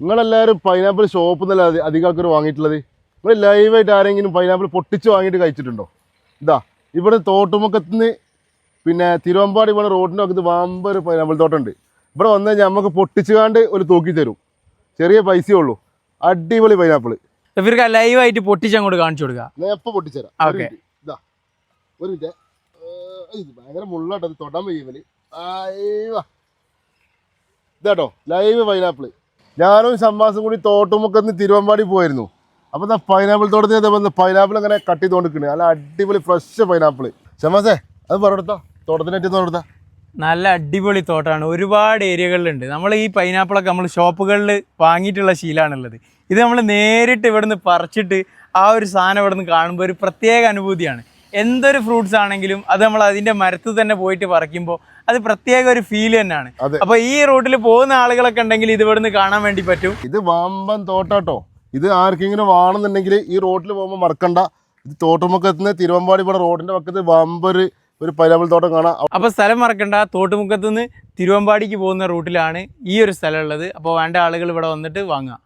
നിങ്ങളെല്ലാവരും പൈനാപ്പിൾ ഷോപ്പിൽ നിന്നല്ല അധികം ആൾക്കാർ വാങ്ങിയിട്ടുള്ളത്. നിങ്ങൾ ലൈവായിട്ട് ആരെങ്കിലും പൈനാപ്പിൾ പൊട്ടിച്ച് വാങ്ങിയിട്ട് കഴിച്ചിട്ടുണ്ടോ? ഇതാ ഇവിടെ തോട്ടുമുക്കത്തുനിന്ന് പിന്നെ തിരുവമ്പാടി ഇവിടെ റോഡിൻ്റെ അകത്ത് വമ്പൊരു പൈനാപ്പിൾ തോട്ടമുണ്ട്. ഇവിടെ വന്നു കഴിഞ്ഞാൽ നമുക്ക് പൊട്ടിച്ചുകാണ്ട് ഒരു തൂക്കി തരും. ചെറിയ പൈസയെ ഉള്ളൂ. അടിപൊളി പൈനാപ്പിൾ. ഇവർക്ക് ലൈവായിട്ട് പൊട്ടിച്ച് അങ്ങോട്ട് കാണിച്ചു കൊടുക്കുക. ഞാൻ എപ്പോൾ പൊട്ടിച്ചുതരാം. ഇതാ ഒരു മിനിറ്റ്. ഇത് ഭയങ്കര മുള്ളാട്ടോ, അത് തൊടാൻ വയ്യവല്. ഇതാട്ടോ ലൈവ് പൈനാപ്പിൾ. ഞാനും ഷമ്മാസും കൂടി തോട്ടുമുക്കത്ത് തിരുവമ്പാടി പോയിരുന്നു. അപ്പോൾ എന്താ പൈനാപ്പിൾ തോട്ടത്തിൽ വന്ന് പൈനാപ്പിൾ അങ്ങനെ കട്ട് ചെയ്തുകൊണ്ടിരിക്കുന്നത്. നല്ല അടിപൊളി ഫ്രഷ് പൈനാപ്പിൾ. ഷമ്മാസേ അത് പറഞ്ഞെടുത്താ, തോട്ടത്തിനേറ്റ് പറഞ്ഞെടുത്താ. നല്ല അടിപൊളി തോട്ടമാണ്. ഒരുപാട് ഏരിയകളിലുണ്ട്. നമ്മൾ ഈ പൈനാപ്പിളൊക്കെ നമ്മൾ ഷോപ്പുകളിൽ വാങ്ങിയിട്ടുള്ള ശീലമാണുള്ളത്. ഇത് നമ്മൾ നേരിട്ട് ഇവിടുന്ന് പറിച്ചിട്ട് ആ ഒരു സാധനം ഇവിടുന്ന് കാണുമ്പോൾ ഒരു പ്രത്യേക അനുഭൂതിയാണ്. എന്തൊരു ഫ്രൂട്ട്സ് ആണെങ്കിലും അത് നമ്മൾ അതിൻ്റെ മരത്തിൽ തന്നെ പോയിട്ട് പറിക്കുമ്പോൾ അത് പ്രത്യേക ഒരു ഫീൽ തന്നെയാണ്. അപ്പോൾ ഈ റൂട്ടിൽ പോകുന്ന ആളുകളൊക്കെ ഉണ്ടെങ്കിൽ ഇത് ഇവിടുന്ന് കാണാൻ വേണ്ടി പറ്റും. ഇത് വമ്പൻ തോട്ടാട്ടോ. ഇത് ആർക്കെങ്കിലും വേണമെന്നുണ്ടെങ്കിൽ ഈ റോഡിൽ പോകുമ്പോൾ മറക്കണ്ട. ഇത് തോട്ടുമുക്കത്തുനിന്ന് തിരുവമ്പാടി ഇവിടെ റോഡിൻ്റെ പക്കത്ത് വമ്പൊരു പൈനാപ്പിൾ തോട്ടം കാണാം. അപ്പോൾ സ്ഥലം മറക്കണ്ട. തോട്ടുമുക്കത്തുനിന്ന് തിരുവമ്പാടിക്ക് പോകുന്ന റൂട്ടിലാണ് ഈ ഒരു സ്ഥലം ഉള്ളത്. അപ്പോൾ വേണ്ട ആളുകൾ ഇവിടെ വന്നിട്ട് വാങ്ങാം.